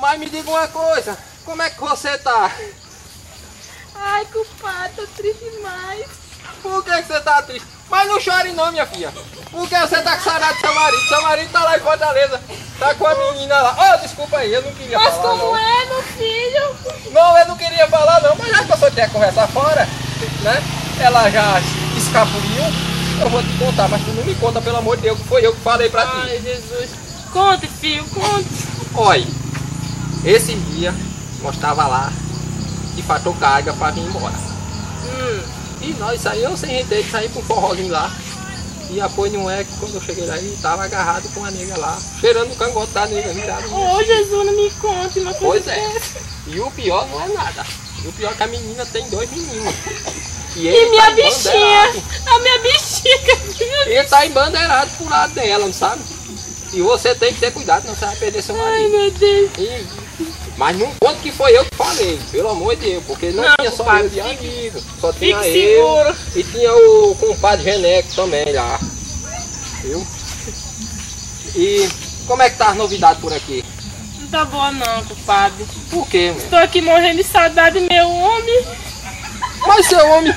Mas me diga uma coisa, como é que você tá? Ai, culpado, tô triste demais. Por que você tá triste? Mas não chore não, minha filha. Por que você tá com saudade do seu marido? Seu marido tá lá em Fortaleza, tá com a menina lá. Oh, desculpa aí, eu não queria falar. Mas como não. é, meu filho? Não, eu não queria falar não, mas já que você quer conversar fora, né? Ela já escapuliu, eu vou te contar, mas tu não me conta, pelo amor de Deus, que foi eu que falei pra ti. Ai, Jesus. Conte, filho, conte. Olha, esse dia nós tava lá e faltou carga pra vir embora. E nós saímos sem rede, saímos pro forrozinho lá. E apoio não é que quando eu cheguei lá, ele tava agarrado com a nega lá, cheirando o cangote da nega virado. Ô, Jesus, não me conte uma coisa. Pois é. E o pior não é nada. E o pior é que a menina tem 2 meninos. E minha bichinha, a minha bichinha. Ele tá embandeirado pro lado dela, não sabe? E você tem que ter cuidado, não você vai perder seu marido. Ai, meu Deus. Mas não conta que foi eu que falei, pelo amor de Deus, porque não tinha só eu de amigo, só tinha fique eu seguro. E tinha o compadre Geneco também lá, viu? E como é que tá as novidades por aqui? Não tá boa não, culpado. Por quê, meu? Estou aqui morrendo de saudade, meu homem. Mas seu homem